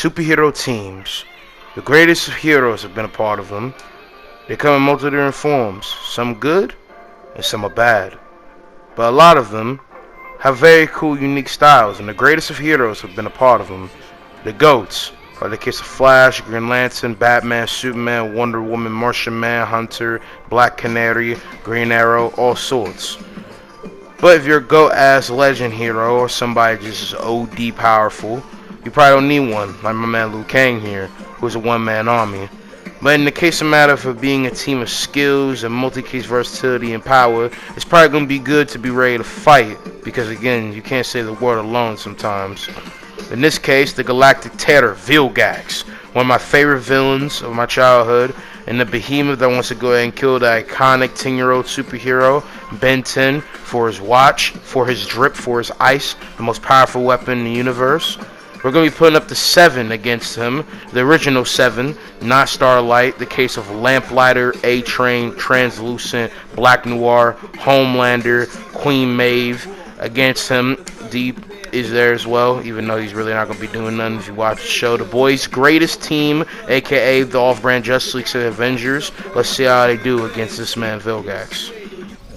Superhero teams. The greatest of heroes have been a part of them. They come in multiple different forms, some good and some are bad. But a lot of them have very cool, unique styles, and the greatest of heroes have been a part of them. The GOATs are the case of Flash, Green Lantern, Batman, Superman, Wonder Woman, Martian Manhunter, Black Canary, Green Arrow, all sorts. But if you're a GOAT-ass legend hero or somebody just OD powerful, you probably don't need one, like my man Liu Kang here, who's a one-man army. But in the case of matter for being a team of skills and multi-case versatility and power, it's probably going to be good to be ready to fight, because again, you can't say the word alone sometimes. In this case, the Galactic Terror, Vilgax, one of my favorite villains of my childhood, and the behemoth that wants to go ahead and kill the iconic 10-year-old superhero, Ben 10, for his watch, for his drip, for his ice, the most powerful weapon in the universe. We're going to be putting up the 7 against him, the original 7, not Starlight, the case of Lamplighter, A-Train, Translucent, Black Noir, Homelander, Queen Maeve. Against him, Deep is there as well, even though he's really not going to be doing nothing if you watch the show. The boys' greatest team, aka the off-brand Justice League and Avengers. Let's see how they do against this man, Vilgax.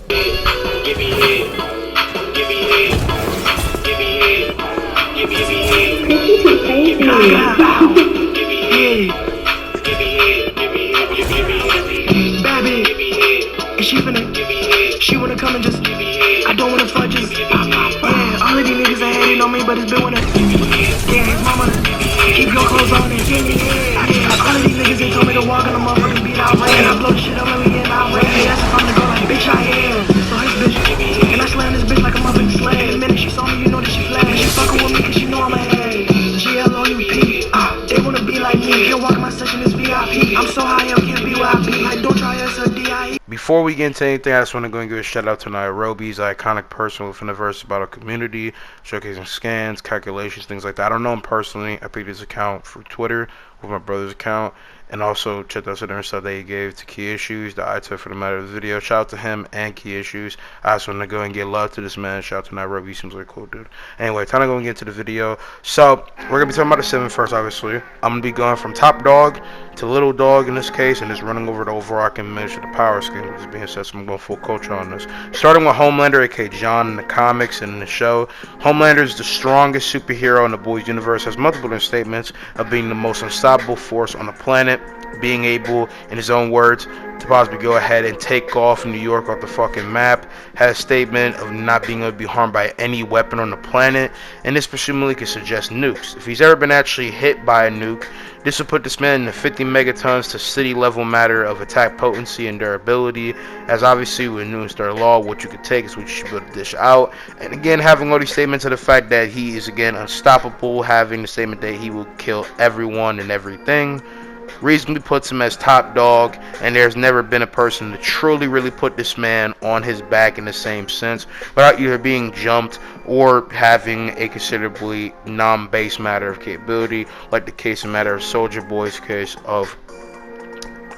Give me head. Give me head. Give me head. Give me head. This is crazy. Give me head. Give me head. Give me head. Give me head. Baby, Give me head. and she finna, Give me head. she wanna come and just, Give me head. I don't wanna fuck just, yeah, all of these niggas ain't hating on me, but it's been with us. Yeah, his mama, keep your clothes on and give me head. Yeah, all of these niggas ain't told me to walk on the motherfucking beat, I ran, I blow the shit up, let me get out, ran. That's if I'm to go like, bitch, I am. So his bitch, and I slam this bitch like a motherfucking slave. The minute she saw me, you know that she flashed. She fucking with me cause she know I'm a head. GLOUP, they wanna be like me. Can't walk my session, it's VIP. I'm so high up, can't be where I be. Like, don't try us or DIE. Before we get into anything, I just want to go and give a shout out to Nairobi's iconic person within the verse about our community, showcasing scans, calculations, things like that. I don't know him personally. I picked his account through Twitter with my brother's account, and also checked out some different stuff that he gave to Key Issues that I took for the matter of the video. Shout out to him and Key Issues. I just want to go and get love to this man. Shout out to Nairobi. He seems like a cool dude. Anyway, time to go and get into the video. So we're gonna be talking about the 7 first, obviously. I'm gonna be going from top dog to little dog in this case, and just running over the overarching image of the power scale. With this being said, so I'm going full culture on this. Starting with Homelander, aka John in the comics and in the show. Homelander is the strongest superhero in the boys universe, has multiple statements of being the most unstoppable force on the planet, being able, in his own words, to possibly go ahead and take off New York off the fucking map, had a statement of not being able to be harmed by any weapon on the planet, and this presumably could suggest nukes. If he's ever been actually hit by a nuke, this would put this man in the 50 megatons to city level matter of attack potency and durability, as obviously with New Star Law, what you could take is what you should be able to dish out. And again, having all these statements of the fact that he is again unstoppable, having the statement that he will kill everyone and everything, reasonably puts him as top dog, and there's never been a person to truly really put this man on his back in the same sense without either being jumped or having a considerably non-base matter of capability, like the case of matter of Soldier Boy's case of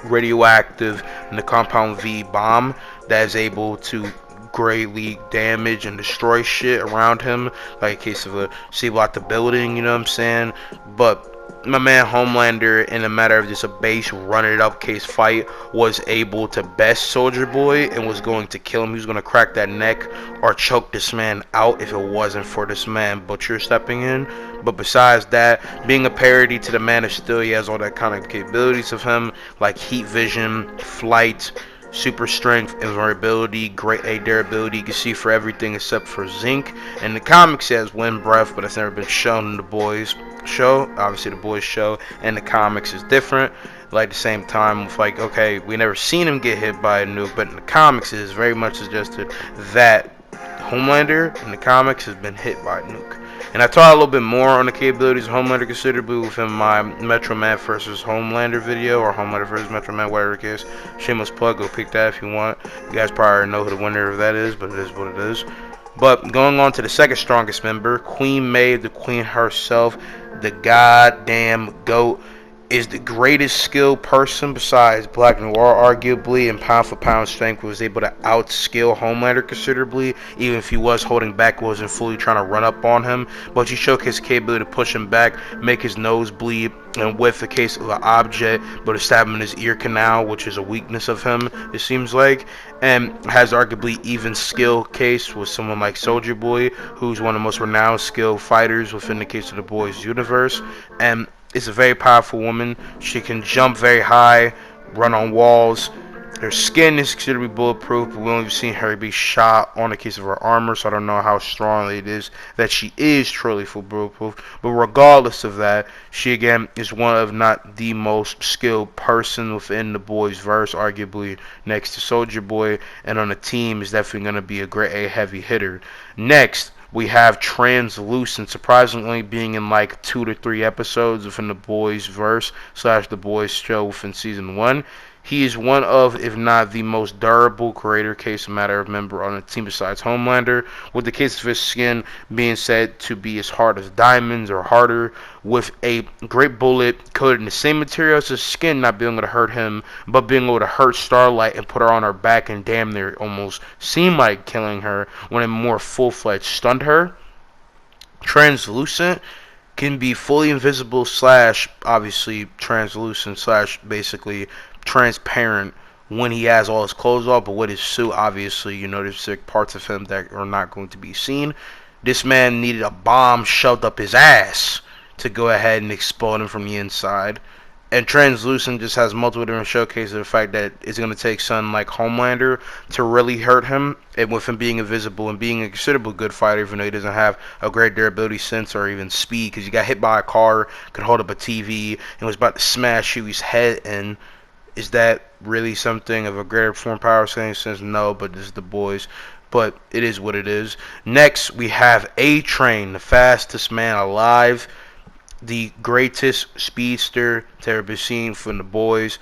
radioactive and the Compound V bomb that is able to greatly damage and destroy shit around him, like a case of a C-block the building, you know what I'm saying? But my man Homelander, in a matter of just a base run it up case fight, was able to best Soldier Boy and was going to kill him. He was going to crack that neck or choke this man out if it wasn't for this man Butcher stepping in. But besides that, being a parody to the Man of Steel, he has all that kind of capabilities of him, like heat vision, flight, super strength, invulnerability, great A durability. You can see for everything except for zinc. And the comics has wind breath, but it's never been shown in the boys show. Obviously the boys show and the comics is different. Like the same time with like, okay, we never seen him get hit by a nuke, but in the comics it is very much suggested that Homelander in the comics has been hit by a nuke. And I talked a little bit more on the capabilities of Homelander considerably within my Metro Man versus Homelander video, or Homelander versus Metro Man, whatever it is. Shameless plug, go pick that if you want. You guys probably already know who the winner of that is, but it is what it is. But going on to the second strongest member, Queen Maeve, the queen herself, the goddamn GOAT. is the greatest skilled person besides Black Noir, arguably, in pound for pound strength, was able to outskill Homelander considerably, even if he was holding back, wasn't fully trying to run up on him. But he showed his capability to push him back, make his nose bleed, and with the case of an object, but to stab him in his ear canal, which is a weakness of him, it seems like, and has arguably even skill case with someone like Soldier Boy, who's one of the most renowned skilled fighters within the case of the Boys universe, and is a very powerful woman. She can jump very high, run on walls. Her skin is considered bulletproof, but we only seen her be shot on the case of her armor, so I don't know how strong it is that she is truly full bulletproof. But regardless of that, she again is one of not the most skilled person within the Boys verse, arguably next to Soldier Boy, and on the team is definitely going to be a great A heavy hitter. Next, we have Translucent, surprisingly being in like 2 to 3 episodes within the Boys verse / the Boys show within season 1. He is one of, if not the most durable creator case matter member on the team besides Homelander, with the case of his skin being said to be as hard as diamonds or harder, with a great bullet coated in the same material as his skin not being able to hurt him, but being able to hurt Starlight and put her on her back and damn near almost seem like killing her when it more full-fledged stunned her. Translucent can be fully invisible / obviously translucent / basically transparent when he has all his clothes off, but with his suit, obviously, you know, there's parts of him that are not going to be seen. This man needed a bomb shoved up his ass to go ahead and explode him from the inside. And Translucent just has multiple different showcases of the fact that it's going to take something like Homelander to really hurt him, and with him being invisible and being a considerable good fighter, even though he doesn't have a great durability sense or even speed, because he got hit by a car, could hold up a TV, and was about to smash Huey's head in. Is that really something of a greater form power sense? No, but this is the Boys. But it is what it is. Next, we have A-Train, the fastest man alive, the greatest speedster to ever be seen from the Boys,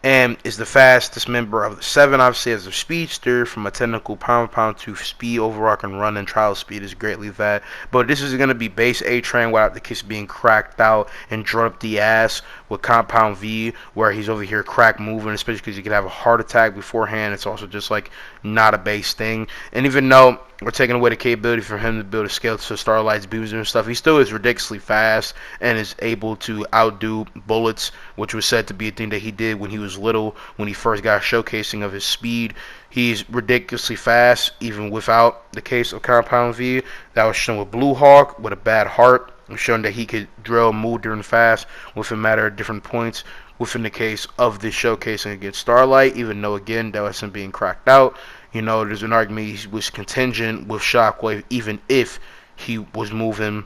and is the fastest member of the 7, obviously, as a speedster. From a technical pound to speed, overall can run, and trial speed is greatly that. But this is going to be base A-Train without the case being cracked out and drawn up the ass with Compound V, where he's over here crack moving, especially because he could have a heart attack beforehand. It's also just like not a base thing. And even though we're taking away the capability for him to build a scale to Starlight's beams and stuff, he still is ridiculously fast and is able to outdo bullets, which was said to be a thing that he did when he was little, when he first got showcasing of his speed. He's ridiculously fast, even without the case of Compound V. That was shown with Blue Hawk with a bad heart, showing that he could drill, move during fast within a matter of different points within the case of this showcasing against Starlight, even though, again, that wasn't being cracked out. You know, there's an argument he was contingent with Shockwave, even if he was moving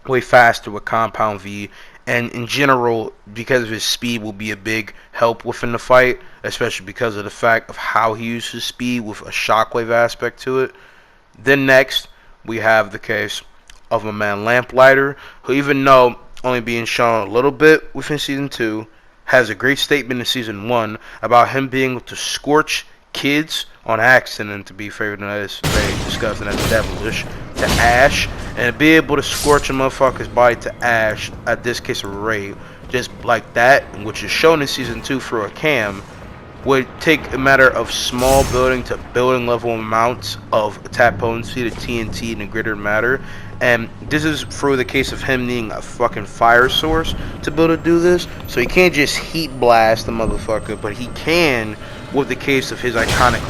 way faster with Compound V. And in general, because of his speed, will be a big help within the fight, especially because of the fact of how he uses speed with a Shockwave aspect to it. Then next, we have the case of a man Lamplighter, who, even though only being shown a little bit within season 2, has a great statement in season 1 about him being able to scorch kids on accident, to be fair, that is very disgusting, that's devilish, to ash, and be able to scorch a motherfucker's body to ash, at this case a rape, just like that, which is shown in season 2 through a cam, would take a matter of small building to building level amounts of attack potency to TNT and a greater matter. And this is through the case of him needing a fucking fire source to be able to do this. So he can't just heat blast the motherfucker, but he can, with the case of his iconic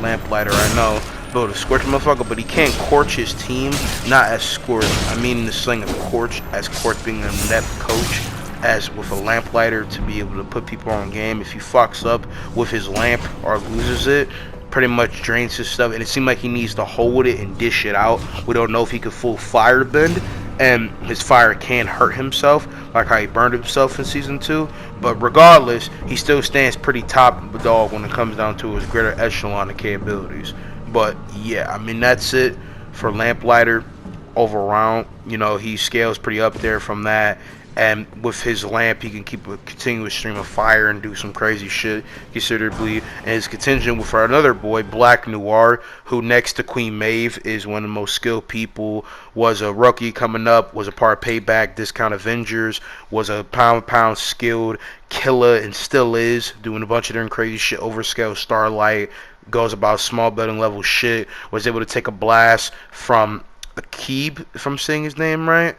lamplighter, I know, be able to scorch a motherfucker, but he can't Scorch his team, not as Scorch. I mean the slang of Scorch, as Scorch being a net coach, as with a lamplighter to be able to put people on game. If he fucks up with his lamp or loses it, pretty much drains his stuff, and it seemed like he needs to hold it and dish it out. We don't know if he could full fire bend, and his fire can hurt himself, like how he burned himself in season 2. But regardless, he still stands pretty top dog when it comes down to his greater echelon of capabilities. But yeah, I mean, that's it for Lamplighter. overall. You know, he scales pretty up there from that. And with his lamp, he can keep a continuous stream of fire and do some crazy shit considerably. And his contingent with our another boy, Black Noir, who next to Queen Maeve is one of the most skilled people, was a rookie coming up, was a part of Payback, Discount Avengers, was a pound skilled killer and still is, doing a bunch of different crazy shit, overscale Starlight, goes about small building level shit, was able to take a blast from Akib, if I'm saying his name right,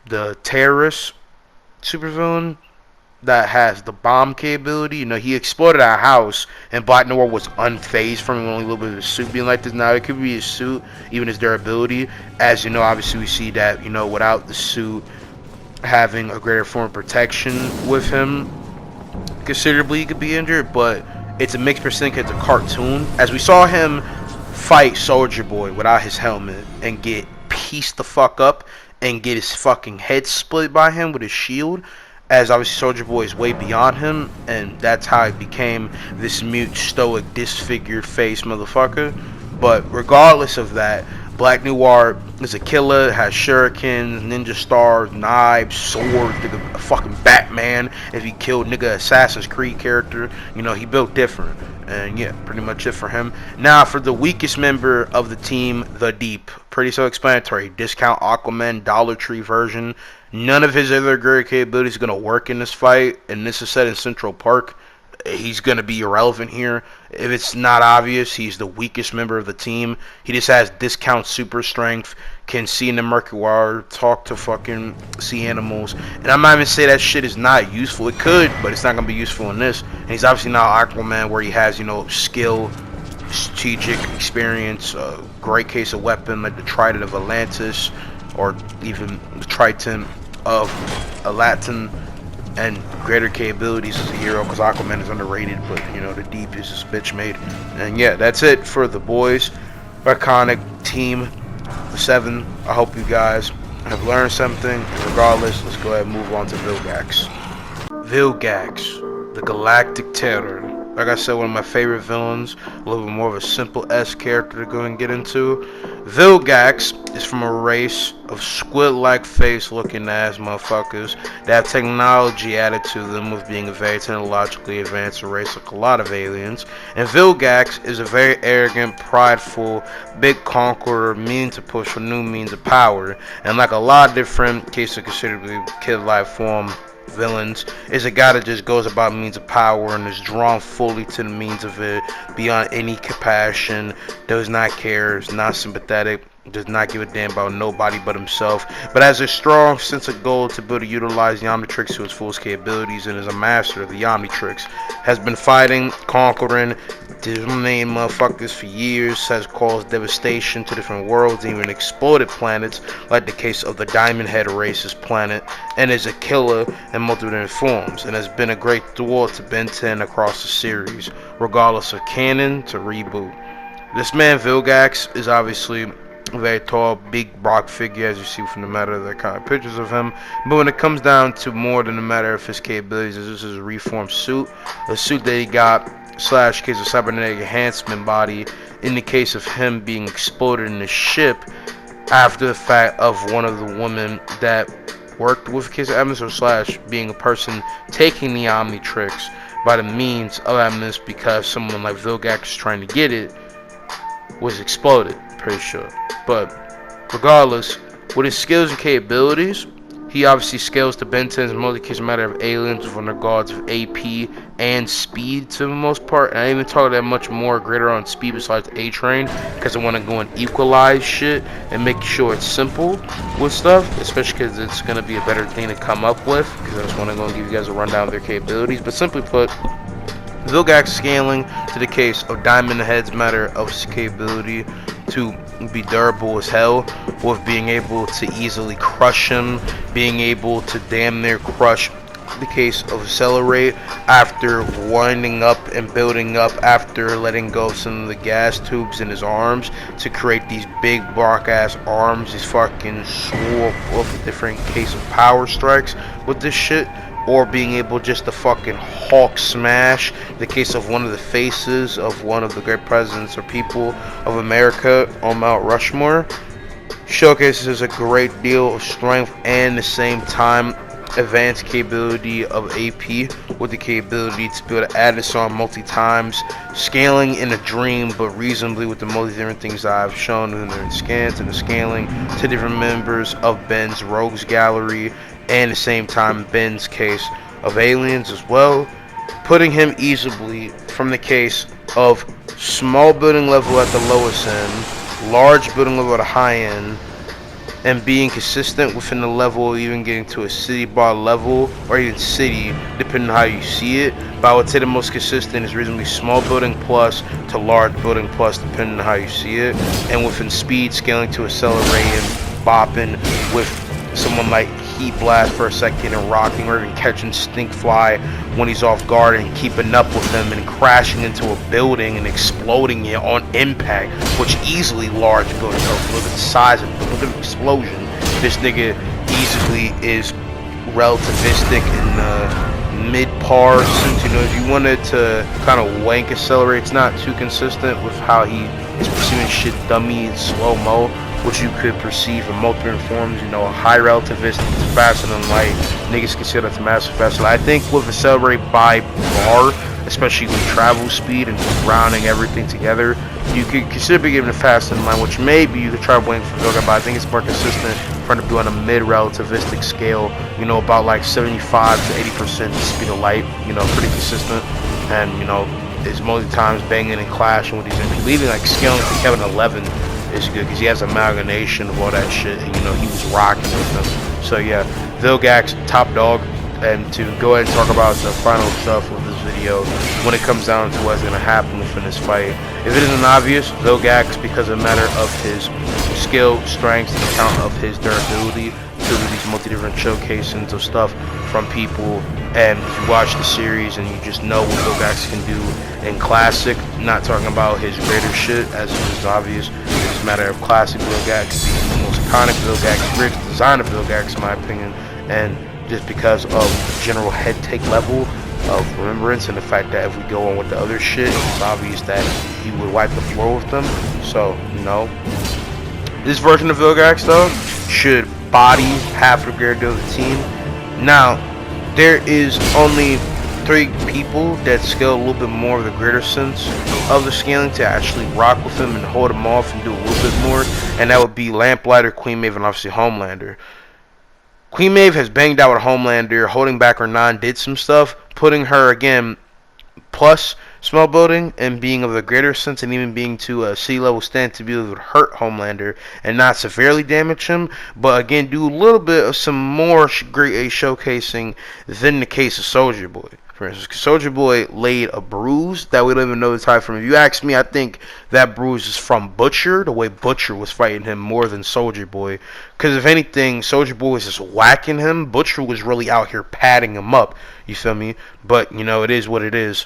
the terrorist supervillain that has the bomb capability. You know, he exploded our house, and Black Noir was unfazed from him, only a little bit of his suit being like this. Now, it could be his suit, even his durability. As you know, obviously, we see that, you know, without the suit having a greater form of protection with him, considerably, he could be injured, but it's a mixed percent. It's a cartoon. As we saw him fight Soldier Boy without his helmet and get pieced the fuck up and get his fucking head split by him with his shield, as obviously Soldier Boy is way beyond him, and that's how he became this mute, stoic, disfigured face motherfucker. But regardless of that, Black Noir is a killer, has shurikens, ninja stars, knives, swords, nigga, a fucking Batman. If he killed nigga Assassin's Creed character, you know, he built different. And yeah, pretty much it for him. Now for the weakest member of the team, the Deep. Pretty self-explanatory. Discount Aquaman, Dollar Tree version. None of his other great capabilities are going to work in this fight. And this is set in Central Park. He's going to be irrelevant here. If it's not obvious, he's the weakest member of the team. He just has discount super strength, can see in the murky water, talk to fucking sea animals. And I'm not even saying that shit is not useful. It could, but it's not going to be useful in this. And he's obviously not Aquaman, where he has, you know, skill, strategic experience, a great case of weapon like the Trident of Atlantis, or even the Triton of Aladdin, and greater capabilities as a hero, because Aquaman is underrated, but you know, the Deep is just bitch made. And yeah, that's it for the boys. Iconic team, the 7. I hope you guys have learned something. Regardless, let's go ahead and move on to Vilgax. Vilgax, the Galactic Terror. Like I said, one of my favorite villains, a little bit more of a simple S character to go and get into. Vilgax is from a race of squid-like face-looking ass motherfuckers that have technology added to them, with being a very technologically advanced race like a lot of aliens. And Vilgax is a very arrogant, prideful, big conqueror, meaning to push for new means of power. And like a lot of different cases of considerably kid-like form villains, is a guy that just goes about means of power and is drawn fully to the means of it beyond any compassion, does not care, is not sympathetic, does not give a damn about nobody but himself, but has a strong sense of goal to build and utilize the Omnitrix to its fullest capabilities, and is a master of the Omnitrix. Has been fighting, conquering, dominating motherfuckers for years, has caused devastation to different worlds, even exploded planets, like the case of the Diamond Head race's planet, and is a killer in multiple different forms, and has been a great thwart to Ben 10 across the series, regardless of canon to reboot. This man Vilgax is obviously a very tall, big Brock figure, as you see from the matter of the kind of pictures of him. But when it comes down to more than a matter of his capabilities, this is a reformed suit, a suit that he got slash case of cybernetic enhancement body, in the case of him being exploded in the ship after the fact of one of the women that worked with case of Evans, or slash being a person taking the Omnitrix by the means of Evans, because someone like Vilgax is trying to get it, was exploded, pretty sure. But regardless, with his skills and capabilities, he obviously scales to Ben 10's multi-case matter of aliens with regards of AP and speed to the most part. And I even talk that much more greater on speed besides A-Train, because I want to go and equalize shit and make sure it's simple with stuff, especially because it's going to be a better thing to come up with, because I just want to go and give you guys a rundown of their capabilities. But simply put, Vilgax scaling to the case of Diamond Head's matter of his capability to be durable as hell, with being able to easily crush him, being able to damn near crush the case of Accelerate after winding up and building up after letting go of some of the gas tubes in his arms to create these big bark ass arms, these fucking swoop of different case of power strikes with this shit. Or being able just to fucking Hulk smash the case of one of the faces of one of the great presidents or people of America on Mount Rushmore. showcases a great deal of strength and at the same time advanced capability of AP with the capability to be able to add this on multi times, scaling in a dream but reasonably with the multi different things I've shown in the scans and the scaling to different members of Ben's rogues gallery and at the same time Ben's case of aliens as well, putting him easily from the case of small building level at the lowest end, large building level at the high end, and being consistent within the level, even getting to a city bar level or even city, depending on how you see it. But I would say the most consistent is reasonably small building plus to large building plus, depending on how you see it. And within speed, scaling to accelerating, bopping with someone like Heat Blast for a second and rocking, or even catching Stink Fly when he's off guard and keeping up with him and crashing into a building and exploding it on impact, which easily large building. Look at the size of it, look at the explosion. This nigga easily is relativistic in the mid-par sense. You know, if you wanted to kind of wank accelerate, it's not too consistent with how he is perceiving shit dummy and slow-mo, which you could perceive in multiple forms. You know, a high relativistic is faster than light. Niggas consider it massive faster. I think with accelerate by bar, especially with travel speed and rounding everything together, you could consider being given faster than light, which maybe you could try waiting for Vilgax, but I think it's more consistent for him to be on a mid-relativistic scale, you know, about like 75 to 80% speed of light, you know, pretty consistent. And, you know, is most of the times banging and clashing with these MP. Leaving like scaling to Kevin 11 is good because he has amalgamation of all that shit, and you know he was rocking with them. So yeah, Vilgax top dog. And to go ahead and talk about the final stuff of this video, when it comes down to what's going to happen within this fight, if it isn't obvious, Vilgax, because of a matter of his skill, strength, and account of his durability, to these multi-different showcasings of stuff from people. And if you watch the series and you just know what Vilgax can do in Classic, not talking about his greater shit, as is obvious, it's a matter of Classic Vilgax being the most iconic Vilgax, greatest design of Vilgax in my opinion, and just because of the general head take level of remembrance and the fact that if we go on with the other shit, it's obvious that he would wipe the floor with them. So, you know, this version of Vilgax though should body half the greater deal of the team. Now, there is only 3 people that scale a little bit more of the greater sense of the scaling to actually rock with him and hold him off and do a little bit more, and that would be Lamplighter, Queen Maeve, and obviously Homelander. Queen Maeve has banged out with Homelander, holding back her 9 did some stuff, putting her again plus small building and being of a greater sense and even being to a sea level stand to be able to hurt Homelander and not severely damage him, but again do a little bit of some more great A showcasing than the case of Soldier Boy. For instance, Soldier Boy laid a bruise that we don't even know the type from. If you ask me, I think that bruise is from Butcher, the way Butcher was fighting him more than Soldier Boy. Because if anything, Soldier Boy was just whacking him. Butcher was really out here padding him up. You feel me? But, you know, it is what it is.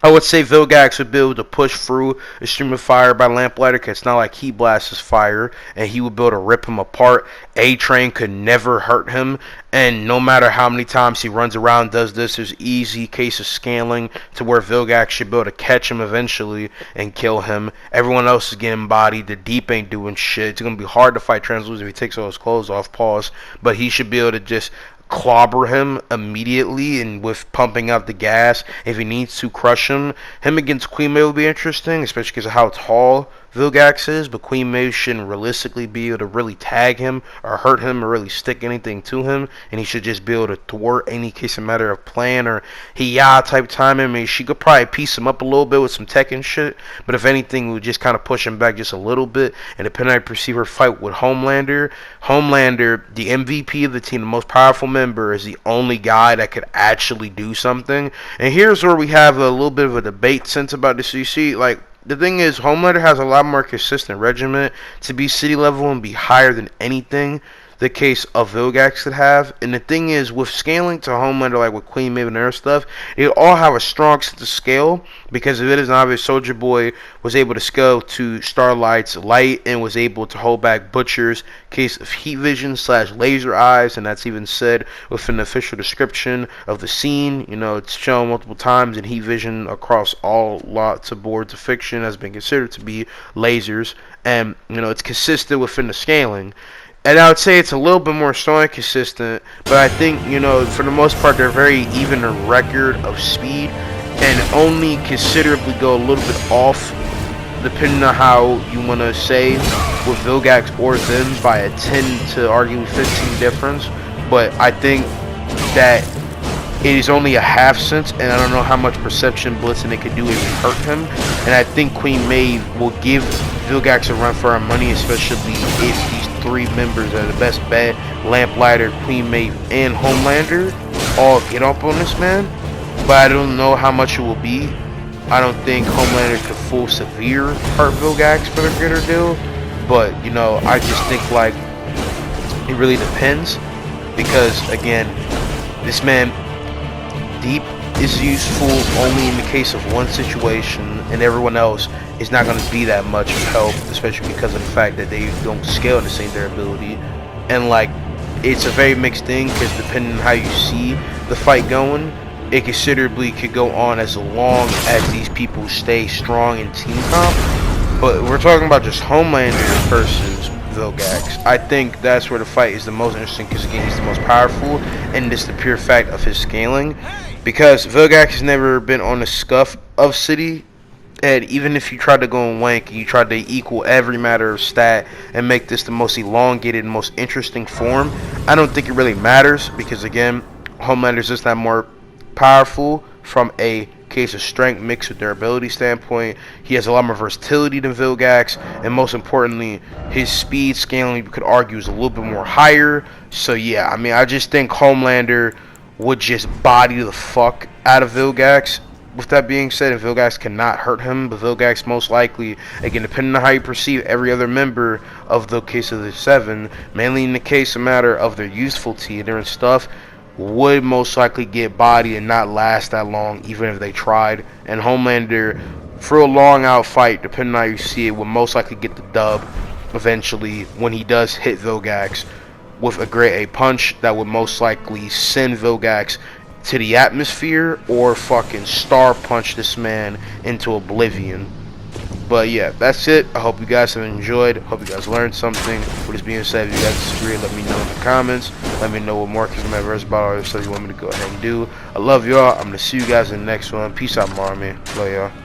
I would say Vilgax would be able to push through a stream of fire by Lamplighter because it's not like Heat Blast is fire, and he would be able to rip him apart. A-Train could never hurt him, and no matter how many times he runs around and does this, there's easy case of scaling to where Vilgax should be able to catch him eventually and kill him. Everyone else is getting bodied. The Deep ain't doing shit. It's going to be hard to fight Translucent if he takes all his clothes off, pause, but he should be able to just clobber him immediately and with pumping out the gas. If he needs to crush him against Queen Maeve will be interesting, especially because of how tall Vilgax is, but Queen Maeve shouldn't realistically be able to really tag him or hurt him or really stick anything to him, and he should just be able to thwart any case of matter of plan or type timing. I mean, she could probably piece him up a little bit with some tech and shit, but if anything, we would just kind of push him back just a little bit. And depending on how I perceive her fight with Homelander, the MVP of the team, the most powerful member, is the only guy that could actually do something. And here's where we have a little bit of a debate sense about this. You see, like, the thing is, Homelander has a lot more consistent regimen to be city level and be higher than anything the case of Vilgax could have. And the thing is, with scaling to Homelander, like with Queen Maven and her stuff, they all have a strong sense of scale, because if it is obvious, Soldier Boy was able to scale to Starlight's light and was able to hold back Butcher's case of heat vision / laser eyes, and that's even said within the official description of the scene. You know, it's shown multiple times, and heat vision across all lots of boards of fiction has been considered to be lasers, and you know, it's consistent within the scaling. And I would say it's a little bit more story consistent, but I think, you know, for the most part, they're very even in record of speed, and only considerably go a little bit off, depending on how you want to say, with Vilgax or them, by a 10 to arguably 15 difference. But I think that it is only a half sense, and I don't know how much perception blitzing it could do if it hurt him. And I think Queen Maeve will give Vilgax a run for our money, especially if these three members are the best bet, Lamplighter, Queen Maeve, and Homelander, all get up on this man. But I don't know how much it will be. I don't think Homelander could full severe hurt Vilgax for the greater deal. But, you know, I just think, like, it really depends. Because, again, this man, Deep, is useful only in the case of one situation, and everyone else is not going to be that much of help, especially because of the fact that they don't scale the same durability. And, like, it's a very mixed thing, because depending on how you see the fight going, it considerably could go on as long as these people stay strong in team comp. But we're talking about just Homelander versus Vilgax. I think that's where the fight is the most interesting, because again, he's the most powerful, and it's the pure fact of his scaling. Because Vilgax has never been on the scuff of City, and even if you tried to go and wank, you tried to equal every matter of stat and make this the most elongated, most interesting form, I don't think it really matters, because again, Homelander's just that more powerful from a case of strength mixed with durability standpoint. He has a lot more versatility than Vilgax, and most importantly, his speed scaling, you could argue, is a little bit more higher. So yeah, I mean, I just think Homelander would just body the fuck out of Vilgax. With that being said, and Vilgax cannot hurt him, but Vilgax most likely, again, depending on how you perceive every other member of the case of the Seven, mainly in the case of matter of their usefulty and their stuff, would most likely get bodied and not last that long, even if they tried. And Homelander, for a long out fight, depending on how you see it, will most likely get the dub eventually when he does hit Vilgax with a grade A punch that would most likely send Vilgax to the atmosphere, or fucking star punch this man into oblivion. But yeah, that's it. I hope you guys have enjoyed. Hope you guys learned something. With this being said, if you guys disagree, let me know in the comments. Let me know what more Kingdom Verse about or stuff you want me to go ahead and do. I love y'all. I'm gonna see you guys in the next one. Peace out, Marmy. Love y'all.